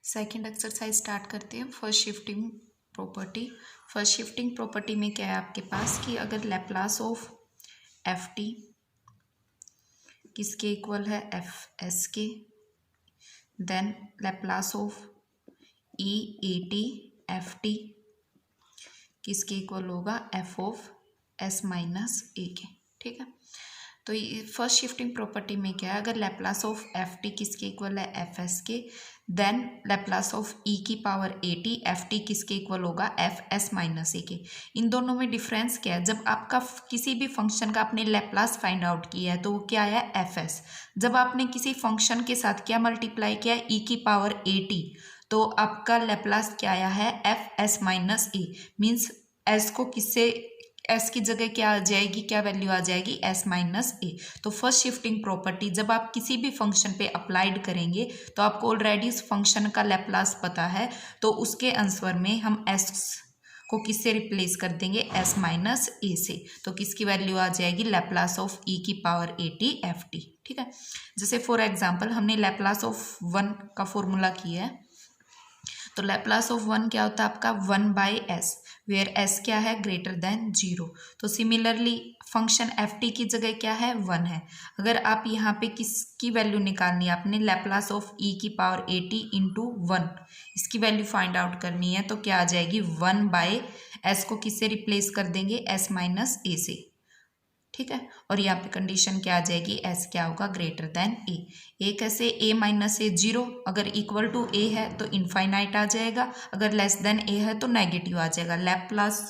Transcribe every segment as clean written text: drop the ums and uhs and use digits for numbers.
Second exercise start करते हैं। First shifting property. First shifting property में क्या है आपके पास कि अगर लैप्लास ऑफ एफ टी किसके इक्वल है, एफ एस के, then Laplace of E A T F T किसके इक्वल होगा, F of S minus A के। ठीक है, तो ये फर्स्ट शिफ्टिंग प्रॉपर्टी में क्या है, अगर लैप्लास ऑफ एफ टी किसके इक्वल है, एफ एस के, देन लैप्लास ऑफ ई की power A T F T किसके इक्वल होगा, एफ एस माइनस ए के। इन दोनों में डिफरेंस क्या है, जब आपका किसी भी फंक्शन का आपने लैप्लास फाइंड आउट किया है तो वो क्या है, एफ एस। जब आपने किसी फंक्शन के साथ क्या मल्टीप्लाई किया है, ई की पावर ए टी, तो आपका लैप्लास क्या आया है, एफ एस माइनस ए। मीन्स एस को किससे, एस की जगह क्या आ जाएगी, क्या वैल्यू आ जाएगी, एस माइनस ए। तो फर्स्ट शिफ्टिंग प्रॉपर्टी जब आप किसी भी फंक्शन पे अप्लाइड करेंगे तो आपको ऑलरेडी उस फंक्शन का लैप्लास पता है, तो उसके आंसर में हम एस को किससे रिप्लेस कर देंगे, एस माइनस ए से। तो किसकी वैल्यू आ जाएगी, लैप्लास ऑफ ई की power A T F T. ठीक है, जैसे फॉर एग्जाम्पल हमने लैप्लास ऑफ वन का फॉर्मूला किया है, तो लैप्लास ऑफ वन क्या होता है आपका, one by S, where S क्या है, ग्रेटर देन जीरो। तो सिमिलरली फंक्शन एफ टी की जगह क्या है, वन है। अगर आप यहाँ पे किसकी वैल्यू निकालनी है, आपने लैप्लास ऑफ ई की power A T into one, इसकी वैल्यू फाइंड आउट करनी है, तो क्या आ जाएगी, वन बाय एस को किससे रिप्लेस कर देंगे, एस माइनस ए से। ठीक है, और यहाँ पे कंडीशन क्या आ जाएगी, एस क्या होगा, ग्रेटर देन ए। ए कैसे, ए माइनस ए जीरो, अगर इक्वल टू ए है तो इनफाइनाइट आ जाएगा, अगर लेस देन ए है तो नेगेटिव आ जाएगा। लैप्लास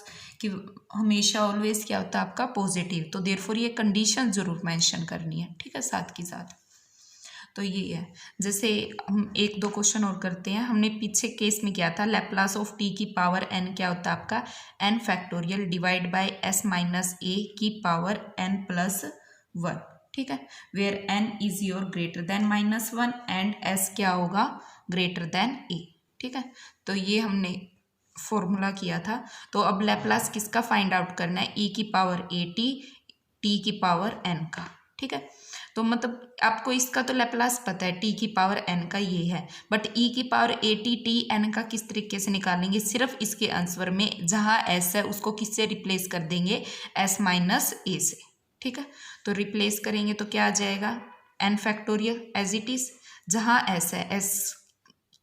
की हमेशा ऑलवेज क्या होता है आपका, पॉजिटिव। तो देयरफॉर ये कंडीशन जरूर मेंशन करनी है। ठीक है, साथ के साथ तो ये है। जैसे हम एक दो क्वेश्चन और करते हैं। हमने पीछे केस में क्या था, लैप्लास ऑफ टी की पावर एन क्या होता है आपका, N factorial divide by S minus A की पावर एन प्लस वन। ठीक है, where N is your greater than minus one and S क्या होगा, ग्रेटर देन ए। ठीक है, तो ये हमने फॉर्मूला किया था। तो अब लैप्लास किसका फाइंड आउट करना है, ई की पावर ए टी टी की पावर एन का। ठीक है, तो मतलब आपको इसका तो लैप्लास पता है, टी की पावर एन का ये है, बट ई की power A T T N का किस तरीके से निकालेंगे, सिर्फ इसके आंसर में जहाँ एस है उसको किससे रिप्लेस कर देंगे, एस माइनस ए से। ठीक है, तो रिप्लेस करेंगे तो क्या आ जाएगा, N factorial as it is, जहाँ एस है एस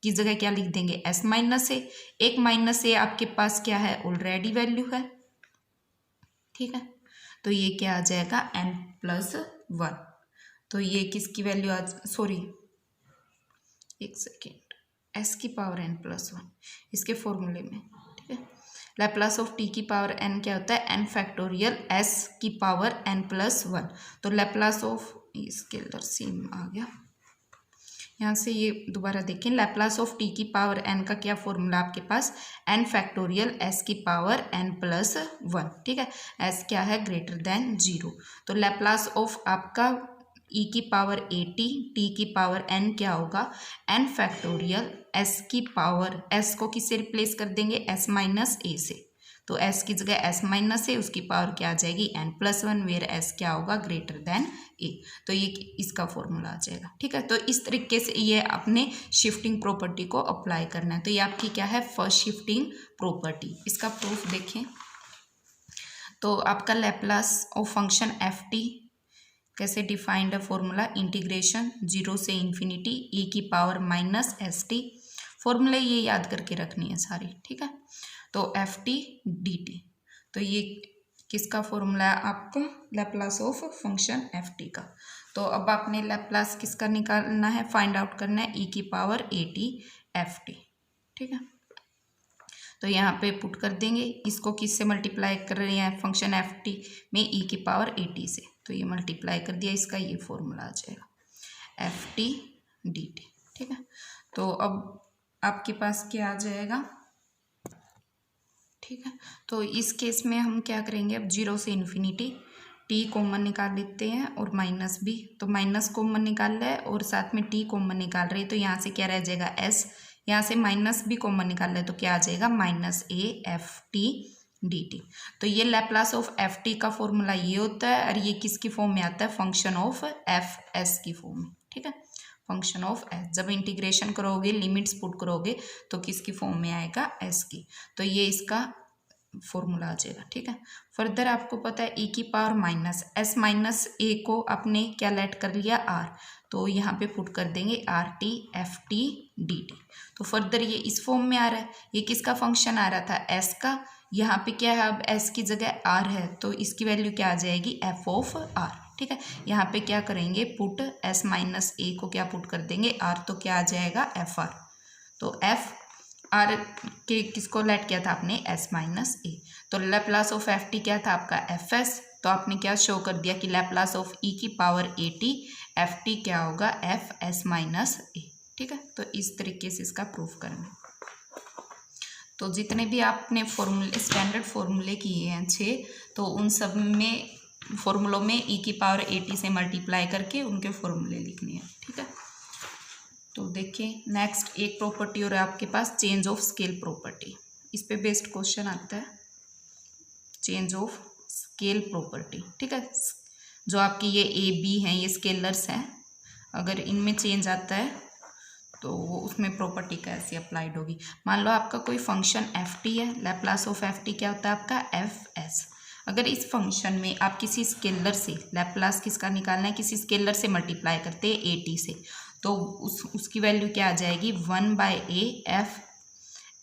की जगह क्या लिख देंगे, एस माइनस ए। एक माइनस ए आपके पास क्या है, ऑलरेडी वैल्यू है। ठीक है, तो ये क्या आ जाएगा, एन प्लस वन। तो ये किसकी वैल्यू आज, सॉरी एक सेकेंड, एस की पावर एन प्लस वन इसके फॉर्मूले में। ठीक है, लैप्लास ऑफ टी की पावर एन क्या होता है, एन फैक्टोरियल एस की पावर एन प्लस वन। तो लैप्लास ऑफ, इसके अंदर सेम आ गया, यहाँ से ये दोबारा देखें, लैप्लास ऑफ टी की पावर एन का क्या फॉर्मूला आपके पास, एन फैक्टोरियल एस की पावर एन प्लस वन। ठीक है, एस क्या है, ग्रेटर देन जीरो। तो लैप्लास ऑफ आपका ई की पावर ए टी की पावर एन क्या होगा, एन फैक्टोरियल एस की पावर, एस को किससे रिप्लेस कर देंगे, एस माइनस ए से। तो एस की जगह एस माइनस ए, उसकी पावर क्या आ जाएगी, N plus one, where S क्या होगा, ग्रेटर देन ए। तो ये इसका फॉर्मूला आ जाएगा। ठीक है, तो इस तरीके से ये अपने शिफ्टिंग प्रॉपर्टी को अप्लाई करना है। तो ये आपकी क्या है, फर्स्ट शिफ्टिंग प्रॉपर्टी। इसका प्रूफ देखें तो आपका Laplace of function F T कैसे डिफाइंड है, फॉर्मूला इंटीग्रेशन जीरो से इन्फिनिटी ई की पावर माइनस एस टी। फॉर्मूले ये याद करके रखनी है सारी। ठीक है, तो एफ टी डी टी, तो ये किसका फॉर्मूला है आपका, Laplace of function F T का। तो अब आपने लैप्लास किसका निकालना है, फाइंड आउट करना है, ई की power A T F T. ठीक है, तो यहाँ पे पुट कर देंगे, इसको किससे मल्टीप्लाई कर रहे हैं, फंक्शन एफ टी में ई की पावर ए टी से। तो ये मल्टीप्लाई कर दिया, इसका ये फॉर्मूला आ जाएगा, एफ टी डी टी। ठीक है, तो अब आपके पास क्या आ जाएगा। ठीक है, तो इस केस में हम क्या करेंगे, अब जीरो से इन्फिनिटी, टी कॉमन निकाल लेते हैं और माइनस भी, तो माइनस कॉमन निकाल रहा है और साथ में टी कॉमन निकाल रहे हैं, तो यहाँ से क्या रह जाएगा, एस, यहाँ से माइनस भी कॉमन निकाल रहे हैं, तो क्या आ जाएगा, minus A F T D T. तो ये लैप्लास ऑफ एफ टी का फॉर्मूला ये होता है, और ये किसकी फॉर्म में आता है, फंक्शन ऑफ एफ एस की फॉर्म में। ठीक है, फंक्शन ऑफ एस। जब इंटीग्रेशन करोगे, लिमिट्स पुट करोगे तो किसकी फॉर्म में आएगा, एस की। तो ये इसका फॉर्मूला आ जाएगा, ठीक है। फर्दर आपको पता है e की पावर माइनस एस माइनस ए को आपने क्या लेट कर लिया, आर, तो यहाँ पे पुट कर देंगे R T F T D T. तो फर्दर ये इस फॉर्म में आ रहा है। ये किसका फंक्शन आ रहा था, एस का। यहाँ पे क्या है, अब एस की जगह आर है तो इसकी वैल्यू क्या आ जाएगी, एफ ऑफ आर, ठीक है। यहाँ पे क्या करेंगे, पुट एस माइनस ए को क्या पुट कर देंगे, आर, तो क्या आ जाएगा, एफ आर। तो एफ आर के किसको लेट किया था आपने, एस माइनस ए। तो लैप्लास ऑफ एफ टी क्या था आपका, एफ एस। तो आपने क्या शो कर दिया कि लैप्लास ऑफ ई की power A T F T क्या होगा, एफ एस माइनस ए, ठीक है। तो इस तरीके से इसका प्रूफ करना। तो जितने भी आपने फॉर्मूले, स्टैंडर्ड फॉर्मूले किए हैं 6, तो उन सब में फॉर्मूलों में ई की पावर ए टी से मल्टीप्लाई करके उनके फॉर्मूले लिखने हैं, ठीक है। तो देखिए नेक्स्ट एक प्रॉपर्टी और आपके पास चेंज ऑफ स्केल प्रॉपर्टी। इस पे बेस्ड क्वेश्चन आता है, चेंज ऑफ स्केल प्रॉपर्टी, ठीक है। जो आपकी ये ए बी हैं, ये स्केलर्स हैं, अगर इनमें चेंज आता है तो वो उसमें प्रॉपर्टी कैसे अप्लाइड होगी। मान लो आपका कोई फंक्शन एफ टी है, लैप्लास ऑफ एफ टी क्या होता है आपका, एफ एस। अगर इस फंक्शन में आप किसी स्केलर से लैप्लास किसका निकालना है, किसी स्केलर से मल्टीप्लाई करते हैं ए टी से, तो उसकी वैल्यू क्या आ जाएगी, 1/a एफ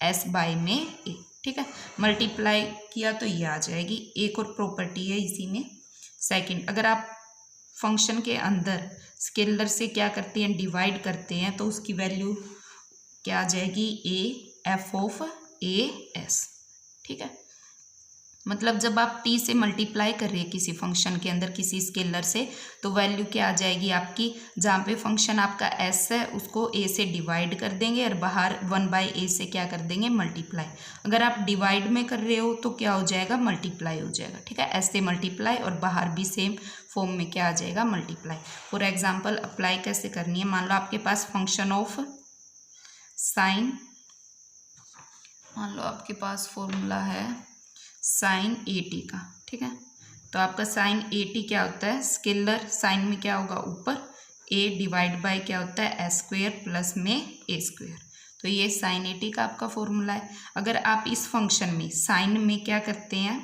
एस बाई में ए, ठीक है। मल्टीप्लाई किया तो ये आ जाएगी। एक और प्रॉपर्टी है इसी में सेकंड, अगर आप फंक्शन के अंदर स्केलर से क्या करते हैं, डिवाइड करते हैं, तो उसकी वैल्यू क्या आ जाएगी, A F of A S, ठीक है। मतलब जब आप टी से मल्टीप्लाई कर रहे हैं किसी फंक्शन के अंदर किसी स्केलर से, तो वैल्यू क्या आ जाएगी आपकी, जहाँ पे फंक्शन आपका एस है उसको ए से डिवाइड कर देंगे और बाहर 1/a से क्या कर देंगे, मल्टीप्लाई। अगर आप डिवाइड में कर रहे हो तो क्या हो जाएगा, मल्टीप्लाई हो जाएगा, ठीक है। एस से मल्टीप्लाई और बाहर भी सेम फॉर्म में क्या आ जाएगा, मल्टीप्लाई। फॉर एग्जाम्पल अप्लाई कैसे करनी है, मान लो आपके पास फंक्शन ऑफ साइन, मान लो आपके पास फॉर्मूला है साइन ए टी का, ठीक है। तो आपका साइन ए टी क्या होता है, स्केलर साइन में क्या होगा, ऊपर ए डिवाइड बाय क्या होता है, एस स्क्वेयर प्लस में ए स्क्वेयर। तो ये साइन ए टी का आपका फॉर्मूला है। अगर आप इस फंक्शन में साइन में क्या करते हैं,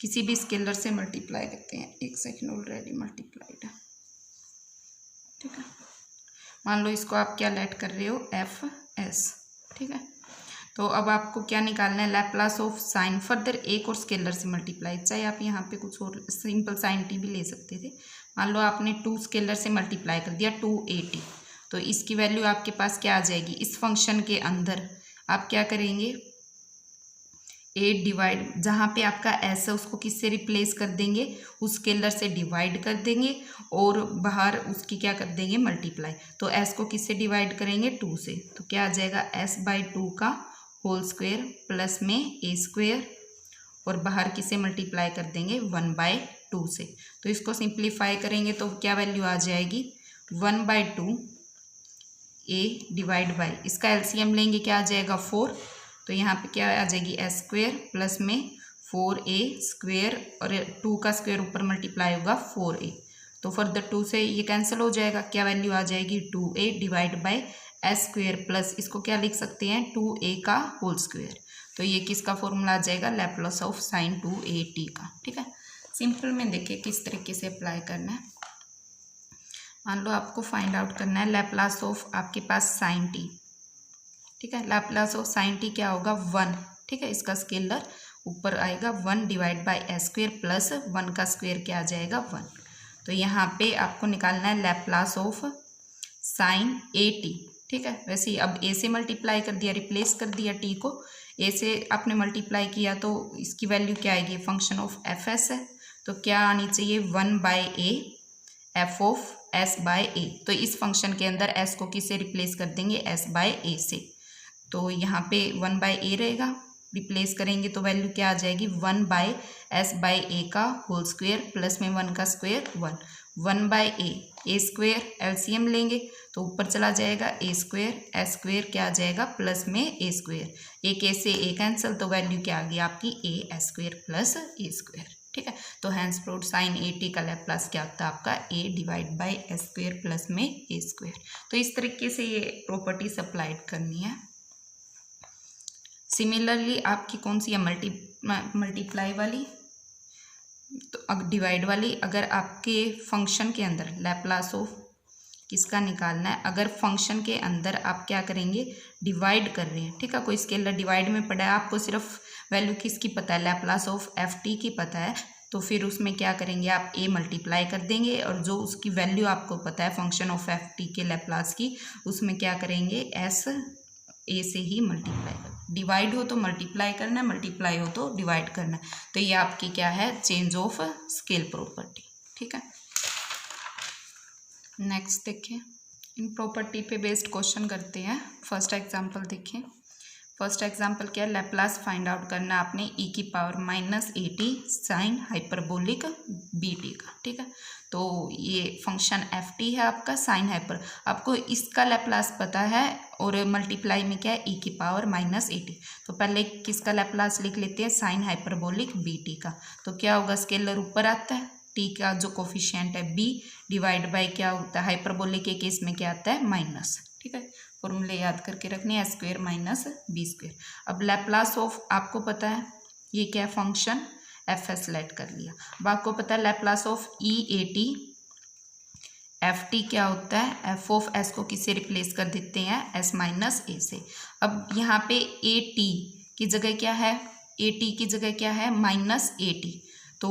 किसी भी स्केलर से मल्टीप्लाई करते हैं, एक सेकेंड, ऑलरेडी मल्टीप्लाइड है, ठीक है। मान लो इसको आप क्या लेट कर रहे हो, एफ एस, ठीक है। तो अब आपको क्या निकालना है, लैप्लास ऑफ साइन। फर्दर एक और स्केलर से मल्टीप्लाई, चाहे आप यहाँ पे कुछ और सिंपल साइन टी भी ले सकते थे। मान लो आपने 2 स्केलर से मल्टीप्लाई कर दिया 280, तो इसकी वैल्यू आपके पास क्या आ जाएगी, इस फंक्शन के अंदर आप क्या करेंगे, ए डिवाइड, जहाँ पे आपका एस है उसको किससे रिप्लेस कर देंगे, उस स्केलर से डिवाइड कर देंगे और बाहर उसकी क्या कर देंगे, मल्टीप्लाई। तो एस को किससे डिवाइड करेंगे, 2 से, तो क्या आ जाएगा, एस बाई 2 का होल स्क्वेयर प्लस में ए स्क्वेयर और बाहर किसे मल्टीप्लाई कर देंगे, 1/2 से। तो इसको सिंप्लीफाई करेंगे तो क्या वैल्यू आ जाएगी, 1/2 ए डिवाइड बाई, इसका एलसीएम लेंगे क्या आ जाएगा, 4। तो यहाँ पे क्या आ जाएगी, एस स्क्वेयर प्लस में 4a स्क्वेयर और 2 का स्क्वेयर ऊपर मल्टीप्लाई होगा 4a। तो फर्दर 2 से ये कैंसिल हो जाएगा, क्या वैल्यू आ जाएगी, 2a divide by S square plus इसको क्या लिख सकते हैं, 2a का होल स्क्वेयर। तो ये किसका फॉर्मूला आ जाएगा, लैप्लास ऑफ साइन 2at का, ठीक है। सिंपल में देखिए किस तरीके से अप्लाई करना है। मान लो आपको फाइंड आउट करना है लैप्लास ऑफ आपके पास साइन टी, ठीक है। लैप्लास ऑफ साइन टी क्या होगा, 1, ठीक है। इसका स्केलर ऊपर आएगा 1 divide by S square plus 1 का स्क्वेयर क्या आ जाएगा, 1। तो यहाँ पे आपको निकालना है Laplace of sine A T, ठीक है। वैसे ही अब ए से मल्टीप्लाई कर दिया, रिप्लेस कर दिया टी को, ए से आपने मल्टीप्लाई किया तो इसकी वैल्यू क्या आएगी, फंक्शन ऑफ एफ एस है, तो क्या आनी चाहिए, 1/a F of S by A. तो इस फंक्शन के अंदर एस को किससे रिप्लेस कर देंगे, एस बाय ए से। तो यहाँ पे 1/a रहेगा, रिप्लेस करेंगे तो वैल्यू क्या आ जाएगी, 1/s/a का होल स्क्वेयर प्लस में 1 का स्क्वेयर 1, 1/a ए स्क्वेयर, एलसीएम लेंगे तो ऊपर चला जाएगा ए स्क्वेयर, एस स्क्वेयर क्या आ जाएगा प्लस में ए स्क्वेयर, एक ए से ए कैंसिल, तो वैल्यू क्या आ गई आपकी, A S square plus A square, ठीक है। तो hence proved sine A T का लैप्लास क्या होता है आपका A divide by A square plus में ए स्क्वेयर। तो इस तरीके से ये प्रॉपर्टीज अप्लाइड करनी है। सिमिलरली आपकी कौन सी है मल्टीप्लाई वाली, तो डिवाइड वाली। अगर आपके फंक्शन के अंदर लैप्लास ऑफ किसका निकालना है, अगर फंक्शन के अंदर आप क्या करेंगे डिवाइड कर रहे हैं, ठीक है, कोई स्केलर डिवाइड में पड़ा है, आपको सिर्फ वैल्यू किसकी पता है लैप्लास ऑफ एफ टी की पता है, तो फिर उसमें क्या करेंगे आप ए मल्टीप्लाई कर देंगे और जो उसकी वैल्यू आपको पता है फंक्शन ऑफ एफ टी के लैप्लास की, उसमें क्या करेंगे एस ए से ही मल्टीप्लाई कर, डिवाइड हो तो मल्टीप्लाई करना है, मल्टीप्लाई हो तो डिवाइड करना है। तो ये आपकी क्या है चेंज ऑफ स्केल प्रॉपर्टी, ठीक है। नेक्स्ट देखिए, इन प्रॉपर्टी पे बेस्ड क्वेश्चन करते हैं। फर्स्ट एग्जांपल देखिए, फर्स्ट एग्जांपल क्या है, लैप्लास फाइंड आउट करना आपने ई की power minus A T sine hyperbolic B T का, ठीक है। तो ये फंक्शन एफ टी है आपका साइन हाइपर, आपको इसका लैप्लास पता है और मल्टीप्लाई में क्या है ई की पावर माइनस ए टी। तो पहले किसका लैप्लास लिख लेते हैं साइन हाइपरबोलिक बी टी का। तो क्या होगा स्केलर ऊपर आता है, टी का जो कोफिशिएंट है बी डिवाइड बाई क्या होता है हाइपरबोलिक के केस में क्या आता है माइनस, ठीक है। फॉर्मूले याद करके रखने, ए स्क्वेयर माइनस बी स्क्वेयर। अब लैप्लास ऑफ आपको पता है ये क्या फंक्शन एफ एस लेट कर लिया। अब आपको पता है Laplace of E A T F T क्या होता है, एफ ऑफ एस को किससे रिप्लेस कर देते हैं एस माइनस ए से। अब यहाँ पे ए टी की जगह क्या है, ए टी की जगह क्या है माइनस ए टी। तो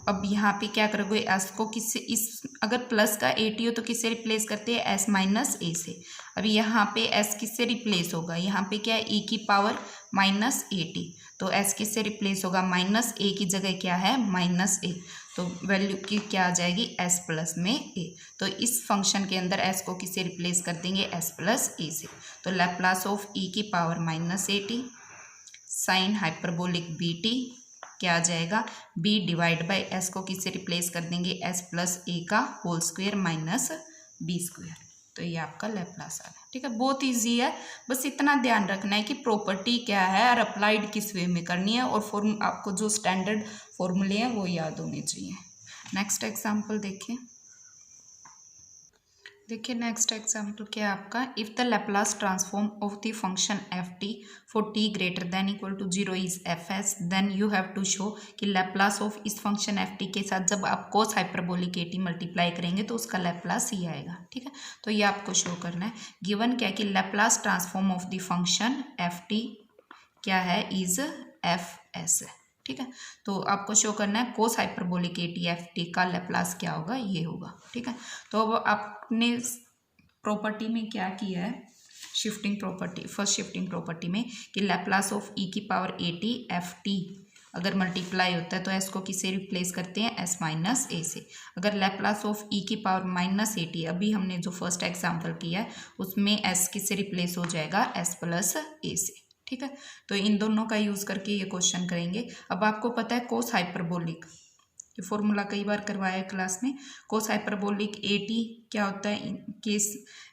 अब यहाँ पे क्या करोगे एस को किससे, इस अगर प्लस का ए टी हो तो किससे रिप्लेस करते हैं एस माइनस ए से। अब यहाँ पे एस किससे रिप्लेस होगा, यहाँ पे क्या है ई की पावर माइनस ए टी, तो एस किससे रिप्लेस होगा माइनस ए की जगह क्या है माइनस ए, तो वैल्यू की क्या आ जाएगी एस प्लस में ए। तो इस फंक्शन के अंदर एस को किससे रिप्लेस कर देंगे एस प्लस ए से। तो लैप्लास ऑफ ई की power minus A T sine hyperbolic B T क्या आ जाएगा बी डिवाइड बाई एस को किससे रिप्लेस कर देंगे एस प्लस ए का whole square minus B square. तो ये आपका लैप्लास आ गया, ठीक है। बहुत इजी है, बस इतना ध्यान रखना है कि प्रॉपर्टी क्या है और अप्लाइड किस वे में करनी है, और आपको जो स्टैंडर्ड फॉर्मूले हैं वो याद होने चाहिए। नेक्स्ट एग्जाम्पल देखिए, नेक्स्ट एग्जाम्पल क्या है आपका, if the Laplace transform of the function F T for T greater than equal to 0 is F S, then you have to show कि लैप्लास ऑफ इस फंक्शन एफ टी के साथ जब आप cos hyperbolic A T multiply करेंगे तो उसका Laplace ही आएगा, ठीक है। तो ये आपको शो करना है। गिवन क्या है कि Laplace transform of the function F T क्या है इज एफ एस है, ठीक है। तो आपको शो करना है cos hyperbolic A T F T का लैप्लास क्या होगा ये होगा, ठीक है। तो अब आपने प्रॉपर्टी में क्या किया है shifting property, first shifting property में कि लैप्लास ऑफ ई की power A T F T अगर मल्टीप्लाई होता है तो एस को किससे रिप्लेस करते हैं एस माइनस ए से। अगर लैप्लास ऑफ ई की पावर माइनस ए टी, अभी हमने जो फर्स्ट एग्जाम्पल किया है उसमें एस किससे रिप्लेस हो जाएगा एस प्लस ए से, ठीक है। तो इन दोनों का यूज़ करके ये क्वेश्चन करेंगे। अब आपको पता है कोस हाइपरबोलिक, ये फॉर्मूला कई बार करवाया है क्लास में, कोस हाइपरबोलिक ए टी क्या होता है केस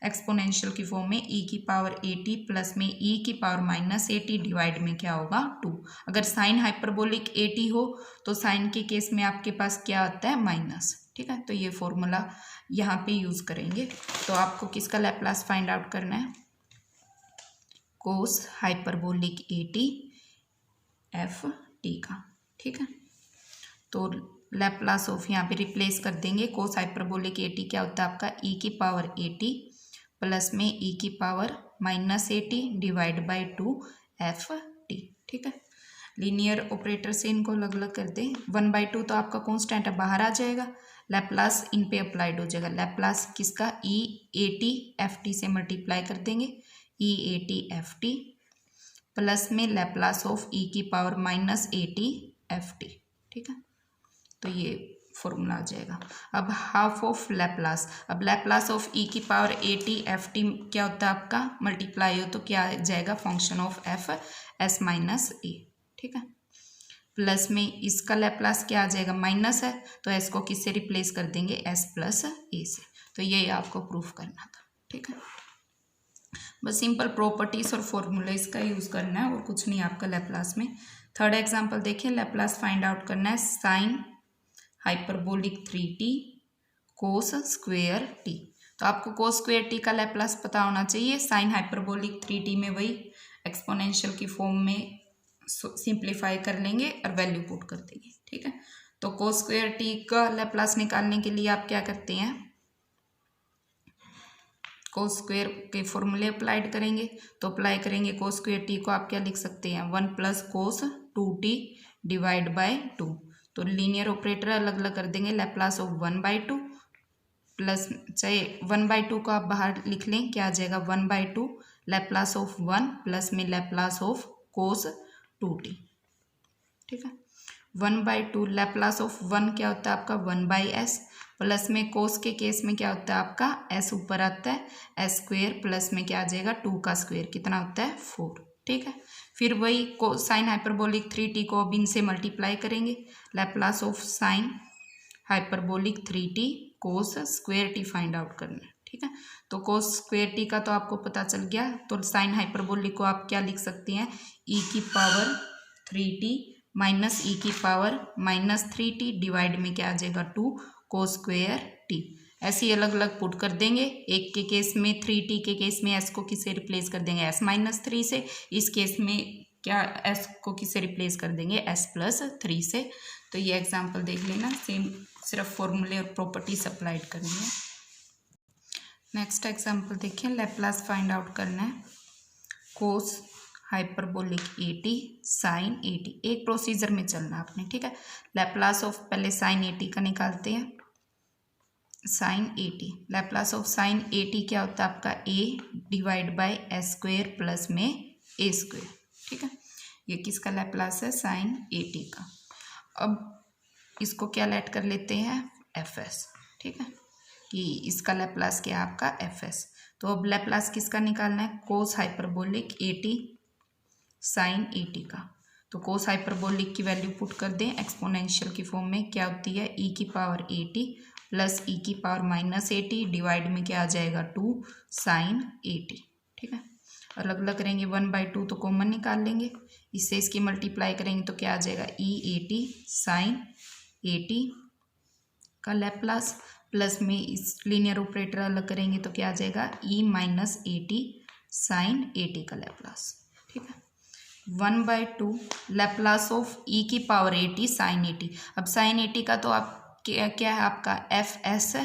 एक्सपोनेंशियल की फॉर्म में ई की पावर ए टी प्लस में ई की power minus A T divide में क्या होगा 2। अगर साइन हाइपरबोलिक ए टी हो तो साइन के केस में आपके पास क्या आता है माइनस, ठीक है। तो ये फॉर्मूला यहाँ पे यूज़ करेंगे। तो आपको किसका लैप्लास फाइंड आउट करना है cos hyperbolic A T F T का, ठीक है। तो लैप्लास ऑफ यहाँ पे रिप्लेस कर देंगे, कोस हाइपरबोलिक ए टी क्या होता है आपका ई की पावर ए टी प्लस में ई की power minus A T divide by 2 F T, ठीक है। लीनियर ऑपरेटर से इनको अलग अलग कर दें, 1/2 तो आपका कॉन्स्टेंट है बाहर आ जाएगा, लैप्लास इन पे अप्लाइड हो जाएगा। लैप्लास किसका E A T F T से मल्टीप्लाई कर देंगे E A T F T plus में लैप्लास ऑफ ई की power minus A T F T, ठीक है। तो ये फॉर्मूला आ जाएगा। अब हाफ ऑफ लैप्लास, अब लैप्लास ऑफ ई की power A T F T क्या होता है आपका मल्टीप्लाई हो तो क्या आ जाएगा function of F S minus A, ठीक है। प्लस में इसका लैप्लास क्या आ जाएगा माइनस है तो एस को किससे रिप्लेस कर देंगे एस प्लस ए से। तो ये आपको प्रूफ करना था, ठीक है। बस सिंपल प्रॉपर्टीज और फॉर्मूला इसका यूज़ करना है और कुछ नहीं आपका लैप्लास में। थर्ड एग्जांपल देखिए, लैप्लास फाइंड आउट करना है sine hyperbolic 3t cos square T. तो आपको कोस स्क्वेयर टी का लैप्लास पता होना चाहिए। साइन हाइपरबोलिक 3t में वही एक्सपोनेंशियल की फॉर्म में सिंप्लीफाई कर लेंगे और वैल्यू पुट कर देंगे। ठीक है, तो कोस स्क्वेयर टी का लैप्लास निकालने के लिए आप क्या करते हैं, कोस स्क्वेयर के फॉर्मूले अप्लाइड करेंगे। तो अप्लाई करेंगे कोस स्क्वेयर टी को आप क्या लिख सकते हैं, 1 plus cos 2t divide by 2। तो लीनियर ऑपरेटर अलग अलग कर देंगे, लैप्लास ऑफ 1/2 प्लस, चाहे 1/2 को आप बाहर लिख लें, क्या आ जाएगा 1/2 लैप्लास ऑफ 1 प्लस में लैप्लास ऑफ कोस 2t। ठीक है, 1/2 लैप्लास ऑफ 1 क्या होता है आपका 1/s, प्लस में कोस के केस में क्या होता है आपका s ऊपर आता है, s स्क्वेयर प्लस में क्या आ जाएगा 2 का स्क्वेयर कितना होता है 4। ठीक है, फिर वही साइन हाइपरबोलिक 3t को अब इनसे मल्टीप्लाई करेंगे, Laplace of sine hyperbolic 3t cos square T find out करना है। ठीक है, तो कोस स्क्वेयर टी का तो आपको पता चल गया। तो साइन हाइपरबोलिक को आप क्या लिख सकते हैं, e की पावर 3t माइनस ई की पावर -3t डिवाइड में क्या आ जाएगा 2 कोस स्क्वेयर टी। ऐसे ही अलग अलग पुट कर देंगे। एक के केस में 3t के केस में s को किससे रिप्लेस कर देंगे, s-3 से। इस केस में क्या s को किससे रिप्लेस कर देंगे, s+3 से। तो ये एग्जाम्पल देख लेना, सेम सिर्फ फॉर्मूले और प्रॉपर्टीज अप्लाइड करनी है। नेक्स्ट एग्जाम्पल देखिए, लैप्लास फाइंड आउट करना है कोस हाइपरबोलिक 80 साइन 80। एक प्रोसीजर में चलना आपने। ठीक है, लैप्लास ऑफ पहले साइन 80 का निकालते हैं, साइन 80। लैप्लास ऑफ साइन 80 क्या होता है आपका a divide by s square plus में a स्क्वेयर। ठीक है, ये किसका लैप्लास है, साइन 80 का। अब इसको क्या लेट कर लेते हैं, fs। ठीक है, कि इसका लैप्लास क्या है आपका fs। तो अब लैप्लास किसका निकालना है, कोस हाइपरबोलिक 80 साइन 80 का। तो कोस हाइपरबोलिक की वैल्यू पुट कर दें एक्सपोनेंशियल की फॉर्म में, क्या होती है e की पावर 80 प्लस ई की पावर -80 डिवाइड में क्या आ जाएगा 2 साइन 80। ठीक है, अलग अलग करेंगे, 1/2 तो कॉमन निकाल लेंगे, इससे इसकी मल्टीप्लाई करेंगे तो क्या आ जाएगा e80 साइन 80 का लैप्लास, प्लस में इस लीनियर ऑपरेटर अलग करेंगे तो क्या आ जाएगा e-80 साइन 80 का लैप्लास। ठीक है, 1/2 लैप्लास ऑफ e की पावर 80 साइन 80। अब साइन 80 का तो आप क्या है आपका fs है,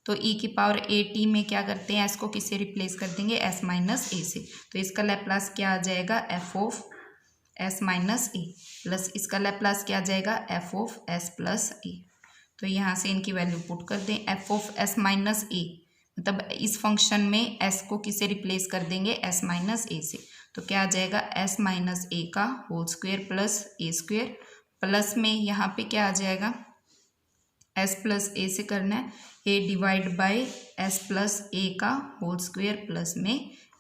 तो e की पावर 80 में क्या करते हैं, s को किससे रिप्लेस कर देंगे, s-a से। तो इसका लैप्लास क्या आ जाएगा f ऑफ s-a प्लस इसका लैप्लास क्या आ जाएगा f ऑफ s+a। तो यहाँ से इनकी वैल्यू पुट कर दें, f ऑफ s-a मतलब इस फंक्शन में s को किससे रिप्लेस कर देंगे, s-a से। तो क्या आ जाएगा s-a का whole square plus a square, plus में यहाँ पे क्या आ जाएगा s+a से करना है a डिवाइड बाय s+a का होल स्क्वेयर प्लस में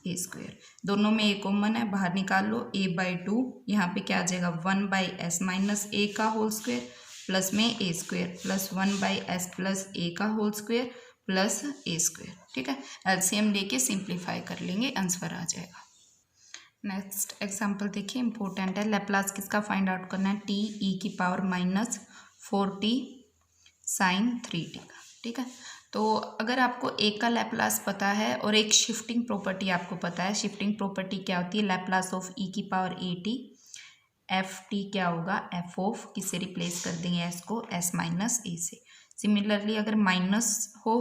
a स्क्वेयर। दोनों में a कॉमन है, बाहर निकाल लो, a/2 यहाँ पे क्या आ जाएगा 1/s-a का होल स्क्वेयर प्लस में a स्क्वेयर प्लस 1/s+a का whole square plus a square. ठीक है, एलसीएम लेके सिंप्लीफाई कर लेंगे, आंसर आ जाएगा। नेक्स्ट एग्जाम्पल देखिए, इंपॉर्टेंट है। लैप्लास किसका फाइंड आउट करना है, t e की पावर -4t साइन 3t का। ठीक है, तो अगर आपको एक का लैप्लास पता है और एक शिफ्टिंग प्रॉपर्टी आपको पता है, शिफ्टिंग प्रॉपर्टी क्या होती है, लैप्लास ऑफ e की पावर 80 ft क्या होगा, f ऑफ किससे रिप्लेस कर देंगे s को s-a से। सिमिलरली अगर माइनस हो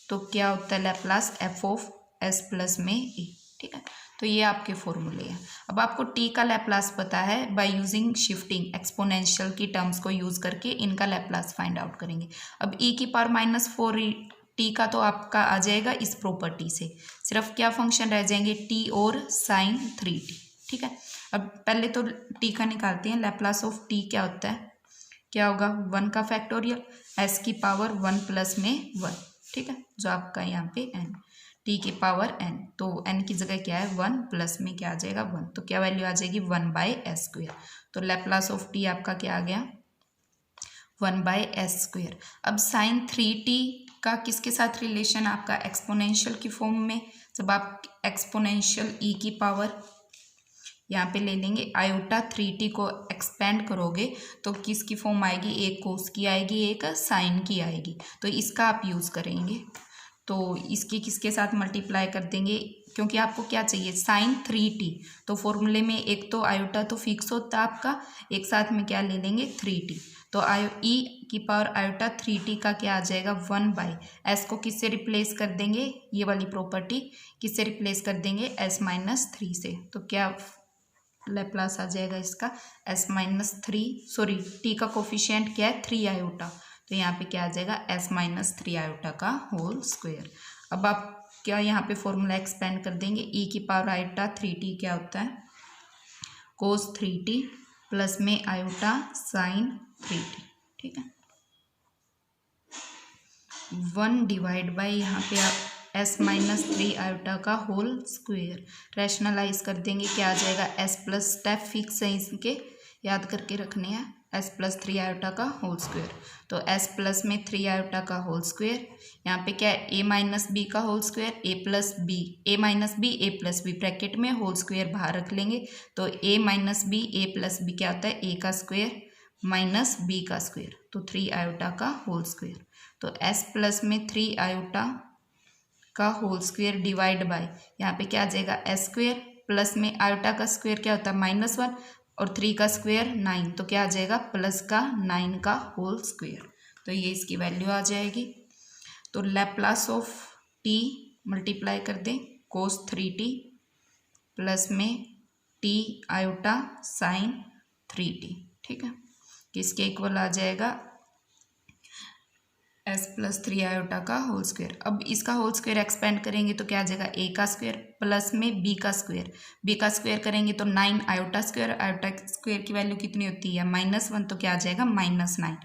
तो क्या होता है Laplace f of s plus में a। ठीक है, तो ये आपके फॉर्मूले हैं। अब आपको t का लैप्लास पता है, बाय यूजिंग शिफ्टिंग एक्सपोनेंशियल की टर्म्स को यूज करके इनका लैप्लास फाइंड आउट करेंगे। अब e की पावर -4t का तो आपका आ जाएगा इस प्रॉपर्टी से, सिर्फ क्या फंक्शन रह जाएंगे t और साइन 3t। ठीक है, अब पहले तो t का निकालते हैं, लैप्लास ऑफ t क्या होता है, क्या होगा 1 का फैक्टोरियल s की पावर 1 प्लस में 1। ठीक है, जो आपका यहाँ पे n t की पावर n, तो n की जगह क्या है 1 प्लस में क्या आ जाएगा 1, तो क्या वैल्यू आ जाएगी 1/s²। तो लैप्लास ऑफ t आपका क्या आ गया 1/s²। अब साइन 3t का किसके साथ रिलेशन आपका एक्सपोनेंशियल की फॉर्म में, जब आप एक्सपोनेंशियल e की पावर यहाँ पे ले लेंगे आयोटा 3t को एक्सपेंड करोगे तो किसकी फॉर्म आएगी, एक कोस की आएगी एक साइन की आएगी, तो इसका आप यूज़ करेंगे। तो इसकी किसके साथ मल्टीप्लाई कर देंगे, क्योंकि आपको क्या चाहिए साइन 3t, तो फॉर्मूले में एक तो आयोटा तो फिक्स होता है आपका, एक साथ में क्या ले लेंगे 3t, तो e की पावर आयोटा 3t का क्या आ जाएगा 1/s को किससे रिप्लेस कर देंगे, ये वाली प्रॉपर्टी किससे रिप्लेस कर देंगे s-3 से, तो क्या लैप्लास आ जाएगा इसका s-3, सॉरी t का कोफिशिएंट क्या है 3 आयोटा, तो यहाँ पे क्या आ जाएगा s-3 आयोटा का होल स्क्वायर। अब आप क्या यहाँ पे फॉर्मूला एक्सपेंड कर देंगे, e की पावर आयोटा 3t क्या होता है कोस 3t प्लस में आयोटा साइन 3t, ठीक है 1 डिवाइड बाई यहाँ पे आप s-3 आयोटा का होल स्क्वायर रैशनलाइज कर देंगे, क्या आ जाएगा s प्लस स्टेप फिक्स है इसके याद करके रखने हैं s+3 आयोटा का होल स्क्वायर, तो s प्लस में 3 आयोटा का होल स्क्वायर, यहाँ पे क्या है a-b का होल स्क्वायर a+b ब्रैकेट में होल स्क्वायर बाहर रख लेंगे, तो a+b क्या होता है a का स्क्वायर माइनस b का स्क्वायर, तो 3 आयोटा का होल स्क्वायर, तो s प्लस में 3 आयोटा का होल स्क्वायर डिवाइड बाय यहाँ पे क्या आ जाएगा s स्क्वायर प्लस में आयोटा का स्क्वायर क्या होता है -1 और 3 का स्क्वायर 9, तो क्या आ जाएगा प्लस का 9 का होल स्क्वायर, तो ये इसकी वैल्यू आ जाएगी। तो लैप्लास ऑफ t मल्टीप्लाई कर दें कोस 3t प्लस में t आयोटा साइन 3t, ठीक है किसके इक्वल आ जाएगा s+3 आयोटा का होल स्क्वायर। अब इसका होल स्क्वायर एक्सपेंड करेंगे तो क्या आ जाएगा a का स्क्वायर प्लस में b का स्क्वायर करेंगे तो 9 आयोटा स्क्वायर की वैल्यू कितनी होती है -1, तो क्या आ जाएगा -9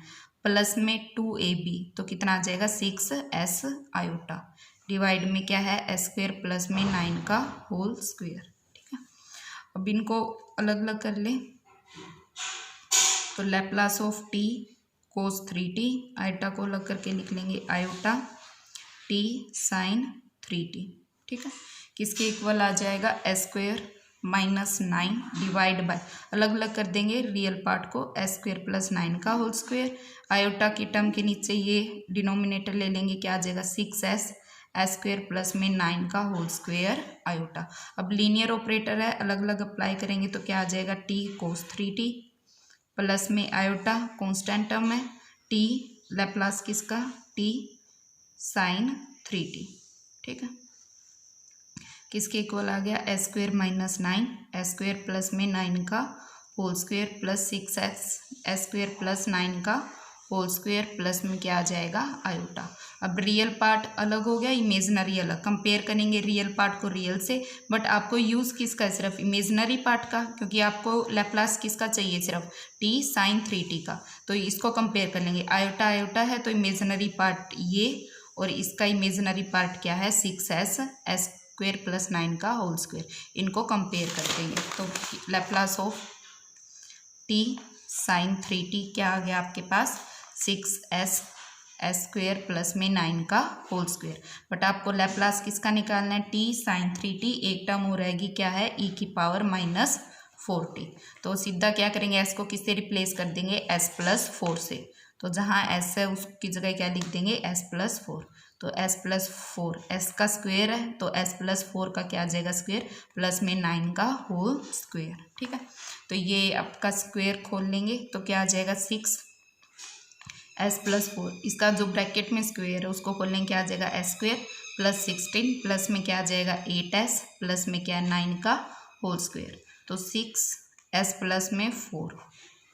प्लस में 2ab, तो कितना आ जाएगा 6s आयोटा डिवाइड में क्या है s स्क्वायर प्लस में 9 का होल स्क्वायर, ठीक है। अब इनको अलग अलग कर लें, तो Laplace of t cos 3t iota को अलग करके लिख लेंगे आयोटा t साइन 3t, ठीक है किसके इक्वल आ जाएगा s स्क्वायर -9 डिवाइड बाय अलग अलग कर देंगे रियल पार्ट को s स्क्वायर प्लस 9 का होल स्क्वायर, आयोटा की टर्म के नीचे ये डिनोमिनेटर ले लेंगे, क्या आ जाएगा 6s स्क्वायर प्लस में 9 का होल स्क्वायर आयोटा। अब लीनियर ऑपरेटर है अलग अलग अप्लाई करेंगे तो क्या आ जाएगा t कोस 3t प्लस में आयोटा कांस्टेंट टर्म है t लैप्लास किसका t साइन 3t, ठीक है किसके इक्वल आ गया s square -9 s square plus में 9 का whole square plus 6s square plus 9 का होल स्क्वायर प्लस में क्या आ जाएगा आयोटा। अब रियल पार्ट अलग हो गया, इमेजनरी अलग, कंपेयर करेंगे रियल पार्ट को रियल से, बट आपको यूज़ किसका है सिर्फ इमेजनरी पार्ट का, क्योंकि आपको लैप्लास किसका चाहिए सिर्फ t साइन 3t का, तो इसको कंपेयर कर लेंगे आयोटा है तो इमेजनरी पार्ट ये और इसका इमेजनरी पार्ट क्या है 6s स्क्वायर प्लस 9 का होल स्क्वायर, इनको कंपेयर कर देंगे तो Laplace of t sine 3t क्या आ गया आपके पास 6s स्क्वायर प्लस में 9 का होल स्क्वायर, बट आपको लैप्लास किसका निकालना है t साइन 3t, एक टर्म हो रहेगी क्या है e की पावर -4t, तो सीधा क्या करेंगे s को किससे रिप्लेस कर देंगे s+4 से, तो जहाँ s है उसकी जगह क्या लिख देंगे s+4, तो s+4 s का स्क्वायर है तो s+4 का क्या आ जाएगा स्क्वायर प्लस में 9 का होल स्क्वायर, ठीक है तो ये आपका स्क्वायर खोल लेंगे तो क्या आ जाएगा 6s+4, इसका जो ब्रैकेट में स्क्वायर है उसको खोल लेंगे क्या आ जाएगा s स्क्वायर प्लस 16 प्लस में क्या आ जाएगा 8s प्लस में क्या 9 का होल स्क्वायर, तो 6s प्लस में 4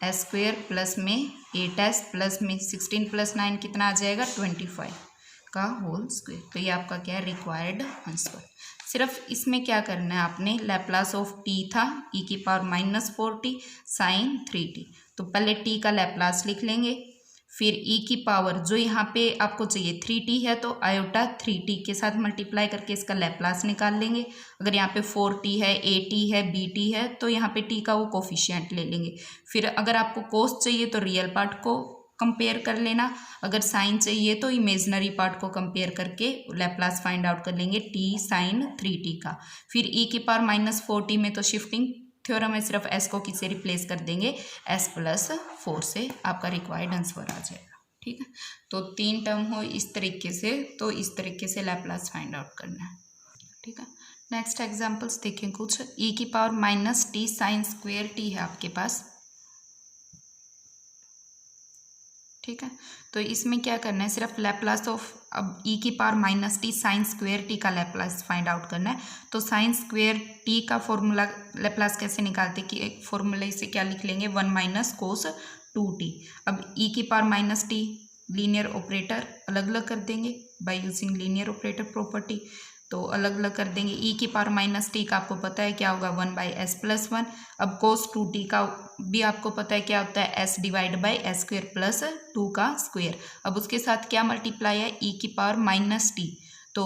s स्क्वायर प्लस में 8s प्लस में 16 प्लस 9 कितना आ जाएगा 25 का होल स्क्वायर, तो ये आपका क्या है रिक्वायर्ड आंसर। सिर्फ इसमें क्या करना है आपने, लैप्लास ऑफ t था e की पावर -4t साइन 3t, तो पहले t का लैप्लास लिख लेंगे, फिर e की पावर जो यहाँ पे आपको चाहिए 3t है तो आयोटा 3t के साथ मल्टीप्लाई करके इसका लैप्लास निकाल लेंगे, अगर यहाँ पे 4t है 8t है bt है तो यहाँ पे t का वो कोफिशिएंट ले लेंगे, फिर अगर आपको कोस चाहिए तो रियल पार्ट को कंपेयर कर लेना, अगर साइन चाहिए तो इमेजनरी पार्ट को कंपेयर करके लैप्लास फाइंड आउट कर लेंगे t साइन 3t का, फिर e की पावर -4t में तो शिफ्टिंग थ्योरम में सिर्फ एस को किससे रिप्लेस कर देंगे, s+4 से, आपका रिक्वायर्ड आंसर आ जाएगा। ठीक है, तो 3 टर्म हो इस तरीके से, तो इस तरीके से लैप्लास फाइंड आउट करना है। ठीक है, नेक्स्ट एग्जांपल्स देखें कुछ। e⁻t sin² है आपके पास। ठीक है, तो इसमें क्या करना है, सिर्फ लैप्लास ऑफ, अब e⁻t sin² का लैप्लास फाइंड आउट करना है। तो sin² का फॉर्मूला लैप्लास कैसे निकालते हैं कि एक फॉर्मूले से क्या लिख लेंगे, 1 - cos 2t। अब e⁻t लीनियर ऑपरेटर अलग अलग कर देंगे by using linear operator property, तो अलग अलग कर देंगे। e⁻t का आपको पता है क्या होगा, 1/s+1। अब cos 2t का भी आपको पता है क्या होता है, s/s² प्लस 2 का स्क्वेयर। अब उसके साथ क्या मल्टीप्लाई है, e⁻t, तो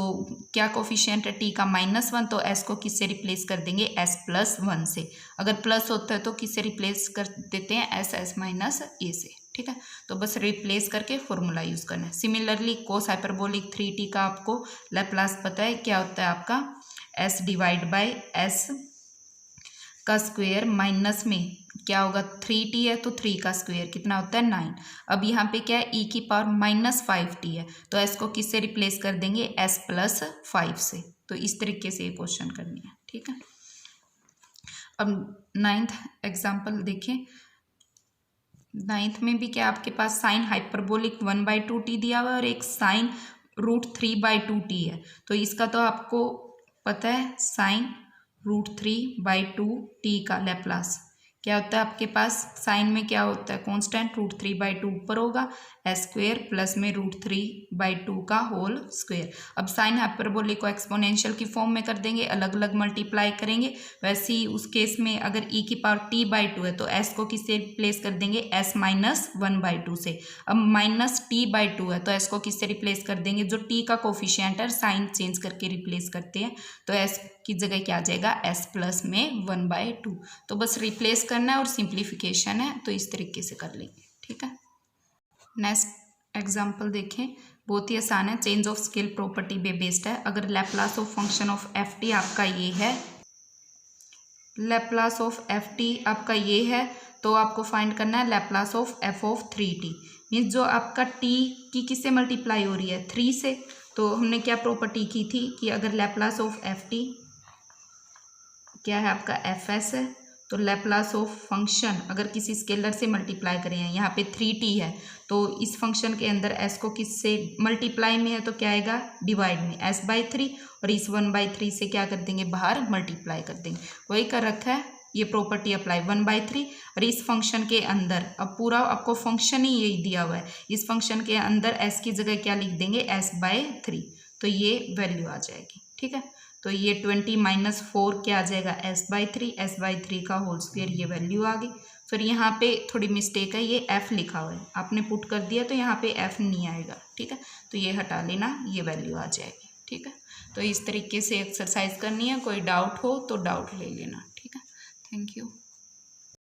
क्या कोफिशिएंट है t का -1, तो s को किससे रिप्लेस कर देंगे, s+1 से। अगर प्लस होता है तो किससे रिप्लेस कर देते हैं, s से। ठीक है, तो बस रिप्लेस करके फॉर्मूला यूज करना है। सिमिलरली कोस हाइपरबोलिक 3t का आपको लैप्लास पता है क्या होता है, आपका s/s का स्क्वेयर माइनस में क्या होगा, 3t है तो 3 का स्क्वेयर कितना होता है, 9। अब यहाँ पे क्या है, e⁻−5t है, तो s को किससे रिप्लेस कर देंगे, s+5 से। तो इस तरीके से ये क्वेश्चन करनी है। ठीक है, अब 9th एग्जाम्पल देखें। 9th में भी क्या आपके पास साइन हाइपरबोलिक 1/2t दिया हुआ है और एक साइन √3/2t है। तो इसका तो आपको पता है, साइन √3/2t का लैप्लास क्या होता है आपके पास, साइन में क्या होता है, कांस्टेंट √3/2 ऊपर होगा, s² प्लस में √3/2 का होल स्क्वेयर। अब साइन हाइपरबोलिक को एक्सपोनेंशियल की फॉर्म में कर देंगे, अलग अलग मल्टीप्लाई करेंगे। वैसे ही उस केस में अगर e⁻t/2 है तो s को किससे रिप्लेस कर देंगे, s-1/2 से। अब -t/2 है तो s को किससे रिप्लेस कर देंगे, जो t का कोफिशिएंट है साइन चेंज करके रिप्लेस करते हैं, तो s की जगह क्या आ जाएगा, s प्लस में 1/2। तो बस रिप्लेस करना है और सिंप्लीफिकेशन है, तो इस तरीके से कर लेंगे। ठीक है, नेक्स्ट एग्जांपल देखें, बहुत ही आसान है, चेंज ऑफ स्केल प्रॉपर्टी पे बेस्ड है। अगर Laplace of function of ft आपका ये है, लैप्लास ऑफ ft आपका ये है, तो आपको फाइंड करना है लैप्लास ऑफ f(3t)। मीन्स जो आपका t की किससे मल्टीप्लाई हो रही है, 3 से। तो हमने क्या प्रॉपर्टी की थी कि अगर लैप्लास ऑफ ft क्या है आपका fs है, तो लैप्लास ऑफ फंक्शन अगर किसी स्केलर से मल्टीप्लाई करें, यहाँ पे 3t है, तो इस फंक्शन के अंदर s को किससे मल्टीप्लाई में है तो क्या आएगा, डिवाइड में s/3, और इस 1/3 से क्या कर देंगे, बाहर मल्टीप्लाई कर देंगे। वही कर रखा है, ये प्रॉपर्टी अप्लाई 1/3, और इस फंक्शन के अंदर अब पूरा आपको फंक्शन ही यही दिया हुआ है, इस फंक्शन के अंदर s की जगह क्या लिख देंगे, s/3, तो ये वैल्यू आ जाएगी। ठीक है, तो ये 20 - 4 क्या आ जाएगा, s/3 का होल स्क्वायर, ये वैल्यू आ गई। फिर यहाँ पे थोड़ी मिस्टेक है, ये f लिखा हुआ है, आपने पुट कर दिया तो यहाँ पे f नहीं आएगा। ठीक है, तो ये हटा लेना, ये वैल्यू आ जाएगी। ठीक है, तो इस तरीके से एक्सरसाइज करनी है, कोई डाउट हो तो डाउट ले लेना। ठीक है, थैंक यू।